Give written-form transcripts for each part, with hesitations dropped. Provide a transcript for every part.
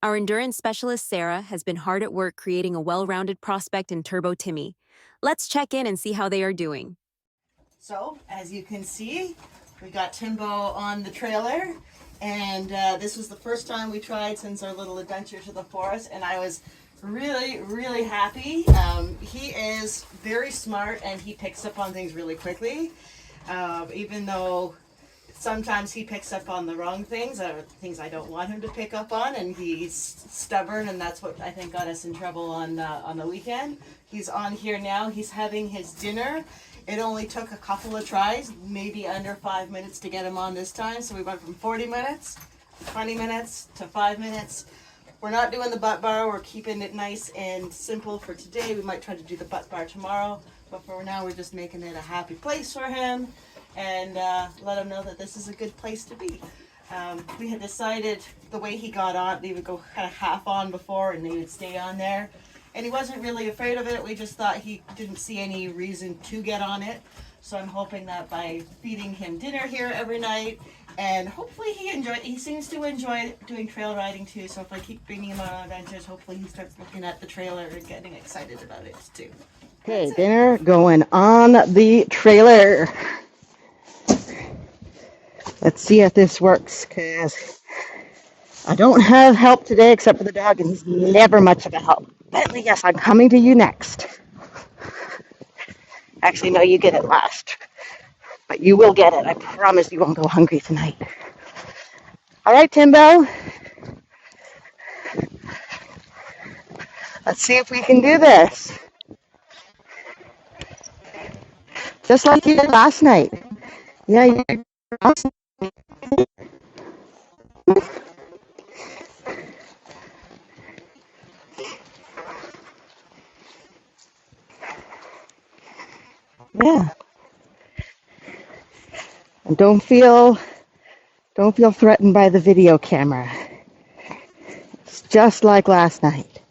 Our endurance specialist, Sarah, has been hard at work creating a well-rounded prospect in Turbo Timmy. Let's check in and see how they are doing. So, as you can see, we got Timbo on the trailer, and this was the first time we tried since our little adventure to the forest, and I was really happy. He is very smart, and he picks up on things really quickly, even though sometimes he picks up on the wrong things, or things I don't want him to pick up on, and he's stubborn, and that's what I think got us in trouble on the weekend. He's on here now. He's having his dinner. It only took a couple of tries, maybe under 5 minutes to get him on this time. So we went from 40 minutes, 20 minutes to 5 minutes. We're not doing the butt bar. We're keeping it nice and simple for today. We might try to do the butt bar tomorrow. But for now, we're just making it a happy place for him and let him know that this is a good place to be. We had decided the way he got on, they would go kind of half on before and they would stay on there. And he wasn't really afraid of it. We just thought he didn't see any reason to get on it. So I'm hoping that by feeding him dinner here every night, and hopefully he seems to enjoy doing trail riding too. So if I keep bringing him on adventures, hopefully he starts looking at the trailer and getting excited about it too. Okay, dinner going on the trailer. Let's see if this works, because I don't have help today except for the dog, and he's never much of a help. Bentley, yes, I'm coming to you next. Actually, no, you get it last. But you will get it. I promise you won't go hungry tonight. All right, Timbo. Let's see if we can do this. Just like you did last night. Yeah, you did last night. Yeah. And don't feel threatened by the video camera. It's just like last night.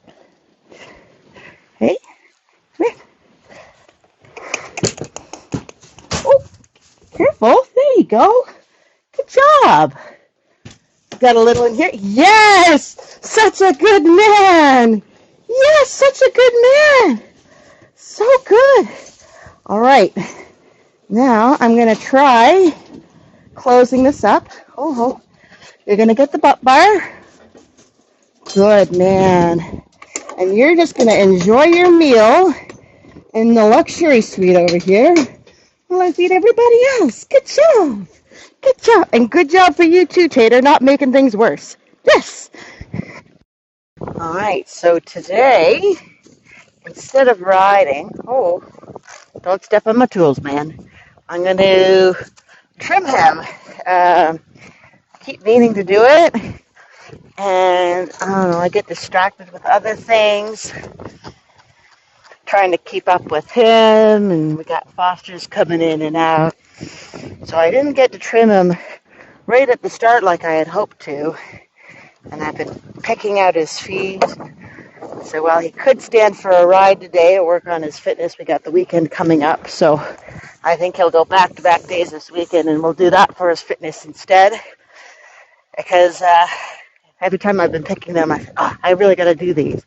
Hey? Come here. Oh, careful. There you go. Good job. Got a little in here. Yes! Such a good man! Yes, such a good man! So good. All right. Now I'm going to try closing this up. Oh, you're going to get the butt bar. Good man. And you're just going to enjoy your meal in the luxury suite over here while I feed everybody else. Good job. Good job. And good job for you too, Tater, not making things worse. Yes. All right. So today, instead of riding, don't step on my tools, man. I'm going to trim him. Keep meaning to do it, and I don't know, I get distracted with other things, trying to keep up with him, and we got fosters coming in and out, so I didn't get to trim him right at the start like I had hoped to, and I've been picking out his feet. So while he could stand for a ride today or work on his fitness, we got the weekend coming up, so I think he'll go back-to-back days this weekend, and we'll do that for his fitness instead. Because every time I've been picking them, I really got to do these.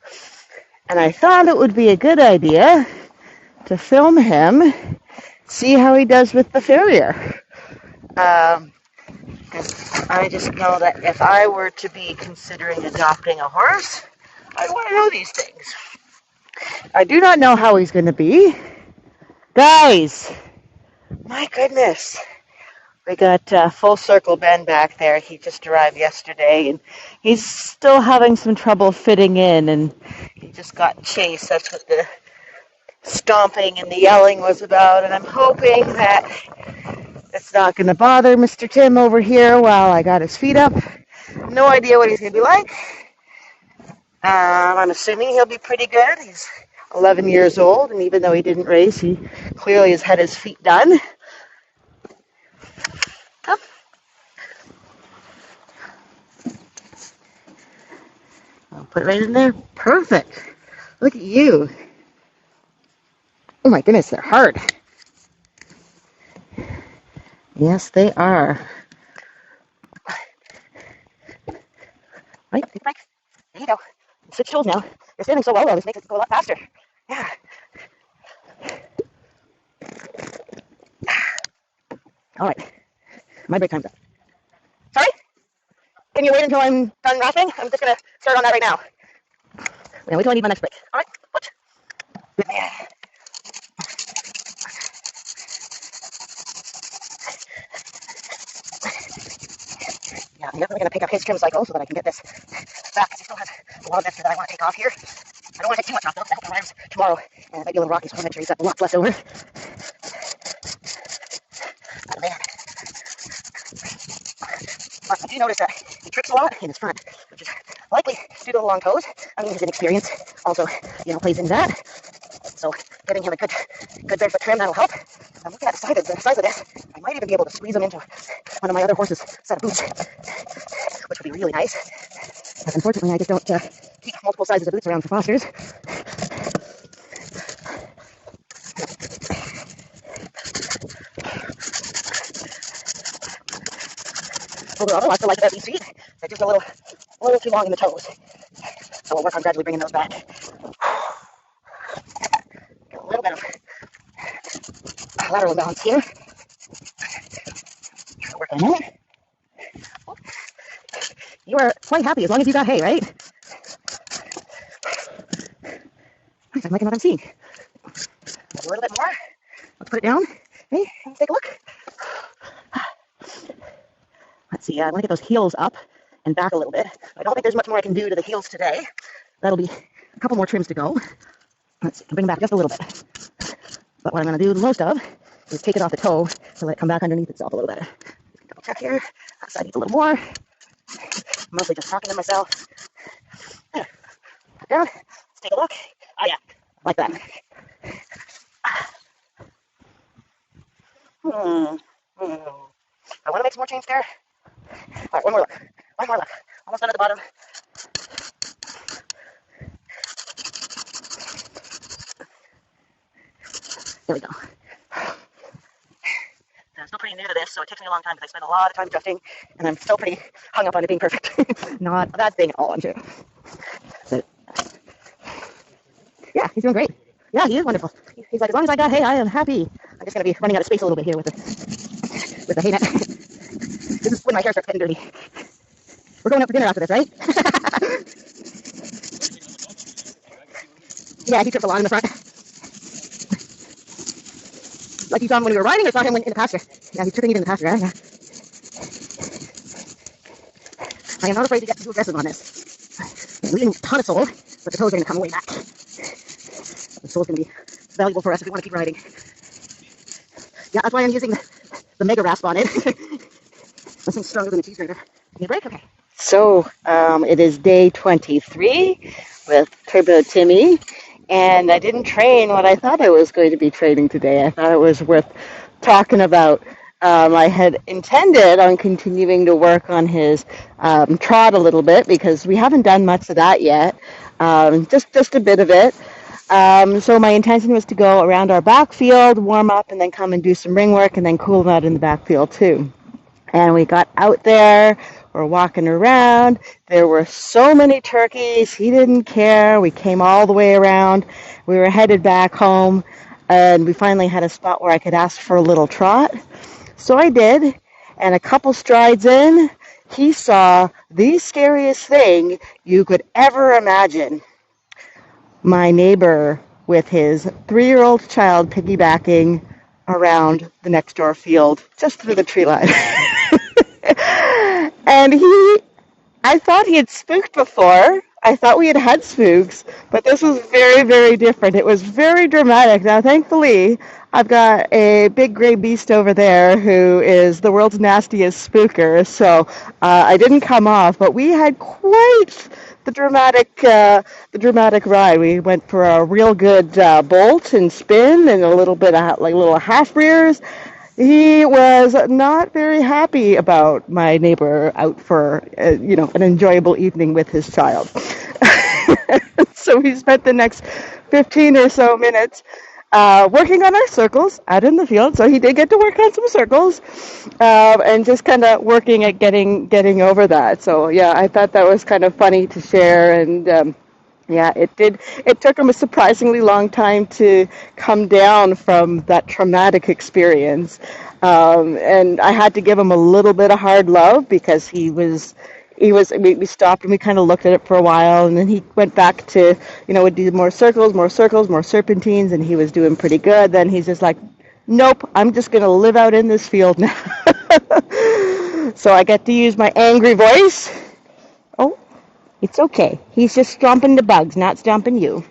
And I thought it would be a good idea to film him, see how he does with the farrier. Because I just know that if I were to be considering adopting a horse, I want to know these things. I do not know how he's going to be. Guys, my goodness. We got Full Circle Ben back there. He just arrived yesterday, and he's still having some trouble fitting in, and he just got chased. That's what the stomping and the yelling was about, and I'm hoping that it's not going to bother Mr. Tim over here while I got his feet up. No idea what he's going to be like. I'm assuming he'll be pretty good. He's 11 years old, and even though he didn't race, he clearly has had his feet done. Come. I'll put it right in there. Perfect. Look at you. Oh my goodness, they're hard. Yes, they are. Right, There you go. Switch tools now. You're standing so well though, this makes it go a lot faster. Yeah. All right. My break time's up. Sorry? Can you wait until I'm done wrapping? I'm just going to start on that right now. Yeah, wait till I need my next break. All right? What? Yeah. Yeah, I'm definitely going to pick up his trim cycle so that I can get this back, because he still has a lot of extra that I want to take off here. I don't want to take too much off though, because I hope he arrives tomorrow, and it might be a little rocky, so I want to make sure he's got lots left over. Oh, man. But I do notice that he tricks a lot in his front, which is likely due to the long toes. I mean, his inexperience also, plays into that. So getting him a good barefoot trim, that'll help. I'm looking at the size of this. I might even be able to squeeze him into one of my other horses' set of boots, which would be really nice. But unfortunately, I just don't keep multiple sizes of boots around for fosters. Overall, I feel like these feet, they're just a little too long in the toes. So we'll work on gradually bringing those back. Get a little bit of lateral balance here. Work on that. You are quite happy as long as you got hay, right? I'm liking what I'm seeing. A little bit more. Let's put it down. Hey, let's take a look. Let's see, I want to get those heels up and back a little bit. I don't think there's much more I can do to the heels today. That'll be a couple more trims to go. Let's see, bring them back just a little bit. But what I'm going to do the most of is take it off the toe to let it come back underneath itself a little bit. Double check here. That side needs a little more. I'm mostly just talking to myself. There. Put down. Let's take a look. Oh yeah, like that. I want to make some more change there. All right, one more look. One more look. Almost done at the bottom. There we go. I'm still pretty new to this, so it takes me a long time because I spend a lot of time adjusting, and I'm still pretty hung up on it being perfect. Not a bad thing at all, I'm sure. So, yeah, he's doing great. Yeah, he is wonderful. He's like, as long as I got hay, I am happy. I'm just going to be running out of space a little bit here with the hay net. This is when my hair starts getting dirty. We're going out for dinner after this, right? Yeah, he trips a lot in the front. Like you saw him when we were riding, or saw him in the pasture? Yeah, he's tripping even in the pasture, right? Yeah. I am not afraid to get too aggressive on this. I'm leaving a ton of sole, but the toes are going to come way back. The sole's going to be valuable for us if we want to keep riding. Yeah, that's why I'm using the mega rasp on it. This thing's stronger than a cheese grater. Need a break? Okay. So, it is day 23 with Turbo Timmy, and I didn't train what I thought I was going to be training today. I thought it was worth talking about. I had intended on continuing to work on his trot a little bit because we haven't done much of that yet, just a bit of it. So my intention was to go around our backfield, warm up, and then come and do some ring work, and then cool him out in the backfield too. And we got out there, we're walking around, there were so many turkeys, he didn't care, we came all the way around, we were headed back home, and we finally had a spot where I could ask for a little trot. So I did, and a couple strides in, he saw the scariest thing you could ever imagine. My neighbor with his 3-year-old child piggybacking around the next door field, just through the tree line. And I thought he had spooked before. I thought we had spooks, but this was very, very different. It was very dramatic. Now, thankfully, I've got a big gray beast over there who is the world's nastiest spooker, so I didn't come off, but we had quite the dramatic ride. We went for a real good bolt and spin and a little bit of little half rears. He was not very happy about my neighbor out for, an enjoyable evening with his child. So we spent the next 15 or so minutes working on our circles out in the field. So he did get to work on some circles, and just kind of working at getting over that. So yeah, I thought that was kind of funny to share. And yeah, it did. It took him a surprisingly long time to come down from that traumatic experience, and I had to give him a little bit of hard love because we stopped and we kind of looked at it for a while, and then he went back to, would do more circles, more serpentines, and he was doing pretty good. Then he's just like, nope, I'm just going to live out in this field now. So I get to use my angry voice. Oh, it's okay. He's just stomping the bugs, not stomping you.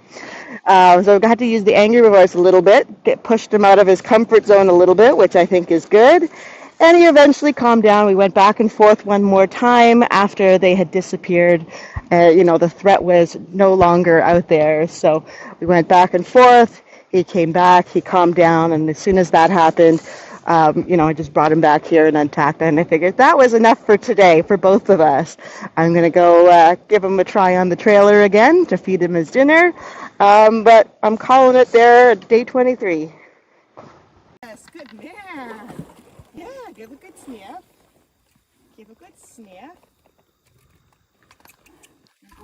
So I had to use the angry voice a little bit, pushed him out of his comfort zone a little bit, which I think is good. And he eventually calmed down. We went back and forth one more time after they had disappeared. The threat was no longer out there. So we went back and forth. He came back. He calmed down. And as soon as that happened, I just brought him back here and untacked it. And I figured that was enough for today for both of us. I'm going to go give him a try on the trailer again to feed him his dinner. But I'm calling it there at day 23. Yes, good man. Yeah, give a good sniff. Give a good sniff.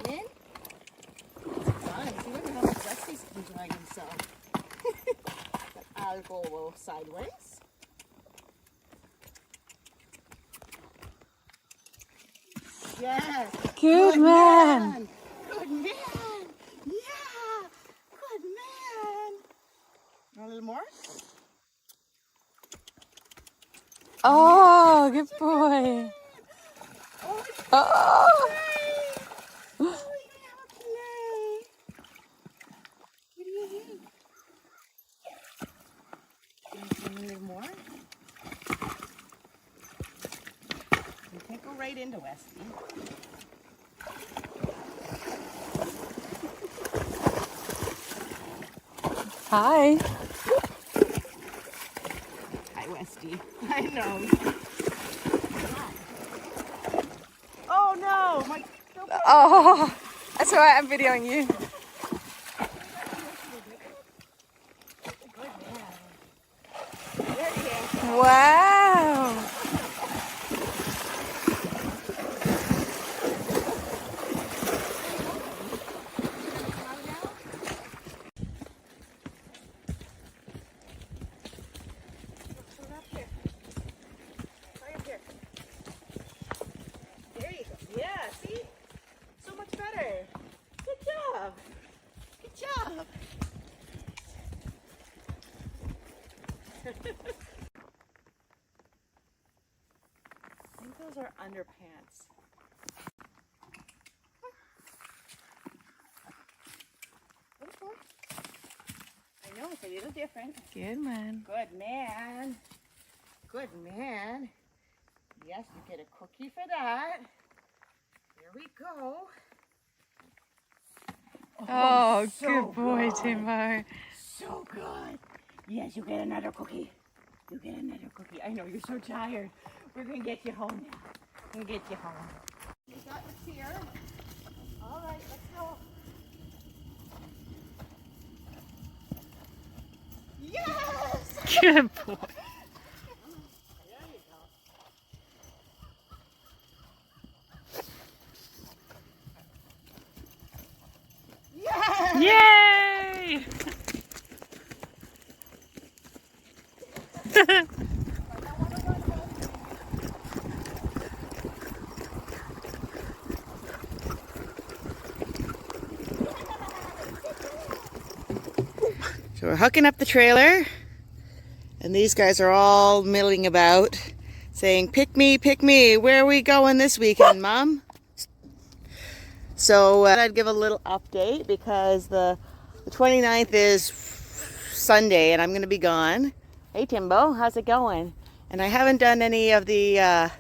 In. See what the hell Jesse's enjoying himself. But I'll go a little sideways. Yes. Good man. Good man. Yeah. Good man. A little more? Oh, good boy. Oh. Oh, you're gonna have a play. What do you think? A little more? You can't go right into Westy. Hi. Hi, Westy. I know. Oh no! My. Oh, that's all right. I'm videoing you. Wow. There you go. Yeah, see? So much better. Good job. Good job. I think those are underpants. I know, it's a little different. Good man. Good man. Good man. Yes, you get a cookie for that. Here we go. Oh, so good boy, good. Timbo. So good. Yes, you get another cookie. You get another cookie. I know, you're so tired. We're going to get you home now. We're going to get you home. You got the tear. All right, let's go. Yes! Good boy. There you go. Yes! Yay! So we're hooking up the trailer, and these guys are all milling about, saying, pick me, where are we going this weekend, Mom? So I'd give a little update because the 29th is Sunday, and I'm going to be gone. Hey, Timbo, how's it going? And I haven't done any of the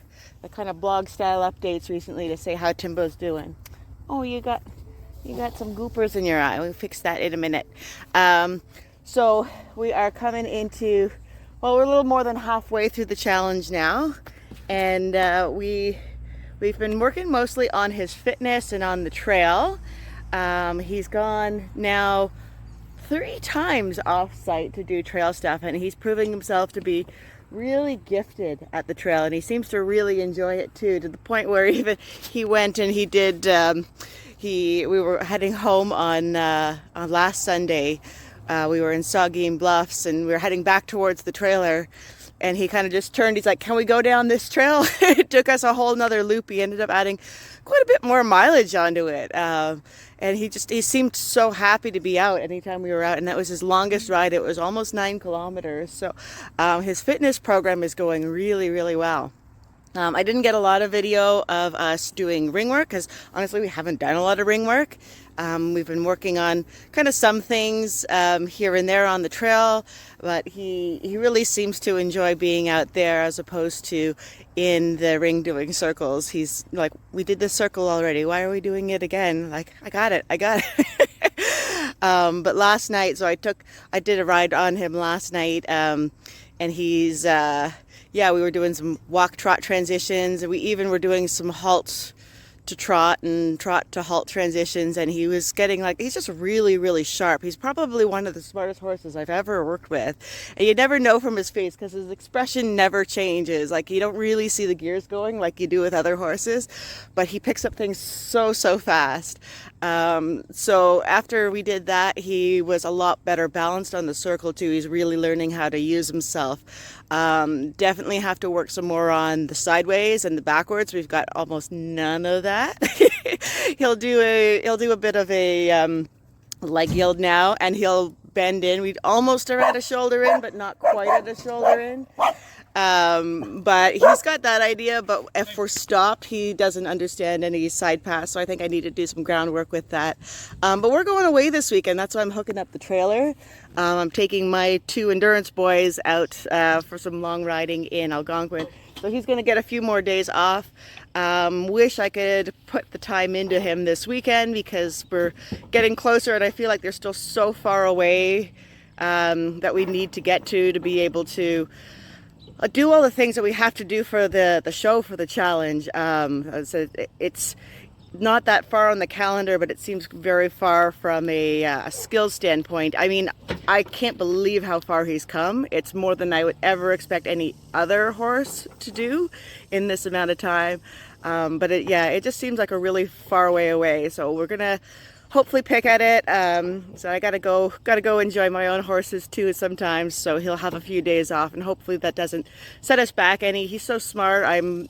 kind of blog style updates recently to say how Timbo's doing. Oh, you got some goopers in your eye. We'll fix that in a minute. So we are coming into, well, we're a little more than halfway through the challenge now, and we've been working mostly on his fitness and on the trail. He's gone now 3 times off-site to do trail stuff, and he's proving himself to be really gifted at the trail, and he seems to really enjoy it too, to the point where even he went and he did we were heading home on last Sunday. We were in Saugeen Bluffs and we were heading back towards the trailer, and he kind of just turned. He's like, can we go down this trail? It took us a whole nother loop. He ended up adding quite a bit more mileage onto it. And he seemed so happy to be out anytime we were out. And that was his longest ride. It was almost 9 kilometers. So his fitness program is going really, really well. I didn't get a lot of video of us doing ring work because honestly we haven't done a lot of ring work. We've been working on kind of some things here and there on the trail, but he really seems to enjoy being out there as opposed to in the ring doing circles. He's like, we did this circle already, why are we doing it again? Like, I got it. But last night, so I did a ride on him last night, and he's we were doing some walk trot transitions, and we even were doing some halt to trot and trot to halt transitions, and he was getting he's just really, really sharp. He's probably one of the smartest horses I've ever worked with, and you never know from his face because his expression never changes. Like, you don't really see the gears going like you do with other horses, but he picks up things so fast. So after we did that, he was a lot better balanced on the circle too. He's really learning how to use himself. Definitely have to work some more on the sideways and the backwards. We've got almost none of that. He'll do a bit of a leg yield now, and he'll bend in. We almost are at a shoulder in, but not quite at a shoulder in. But he's got that idea, but if we're stopped, he doesn't understand any side pass, so I think I need to do some groundwork with that. But we're going away this weekend. That's why I'm hooking up the trailer. I'm taking my 2 endurance boys out for some long riding in Algonquin, so he's going to get a few more days off. Wish I could put the time into him this weekend because we're getting closer, and I feel like they're still so far away that we need to get to be able to do all the things that we have to do for the show, for the challenge. So it's not that far on the calendar, but it seems very far from a skills standpoint. I mean, I can't believe how far he's come. It's more than I would ever expect any other horse to do in this amount of time. But it just seems like a really far way away. So we're gonna hopefully pick at it. So I gotta go enjoy my own horses too sometimes. So he'll have a few days off, and hopefully that doesn't set us back any. He's so smart. I'm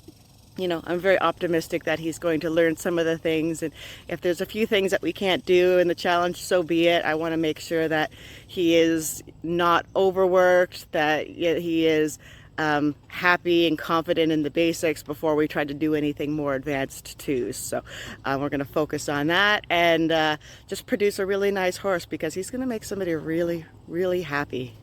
very optimistic that he's going to learn some of the things, and if there's a few things that we can't do in the challenge, so be it. I want to make sure that he is not overworked, that he is happy and confident in the basics before we try to do anything more advanced too. So we're going to focus on that and just produce a really nice horse, because he's going to make somebody really, really happy.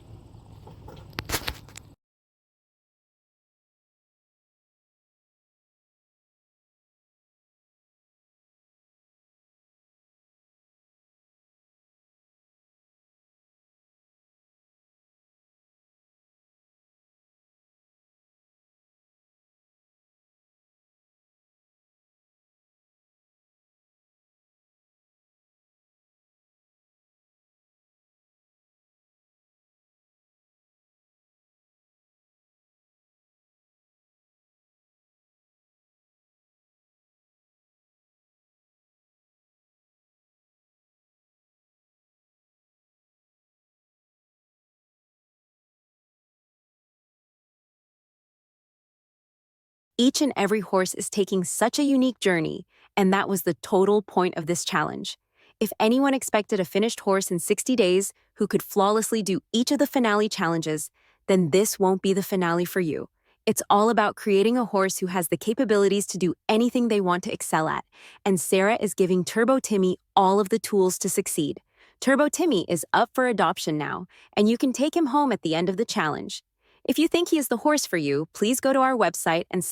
Each and every horse is taking such a unique journey, and that was the total point of this challenge. If anyone expected a finished horse in 60 days who could flawlessly do each of the finale challenges, then this won't be the finale for you. It's all about creating a horse who has the capabilities to do anything they want to excel at, and Sarah is giving Turbo Timmy all of the tools to succeed. Turbo Timmy is up for adoption now, and you can take him home at the end of the challenge. If you think he is the horse for you, please go to our website and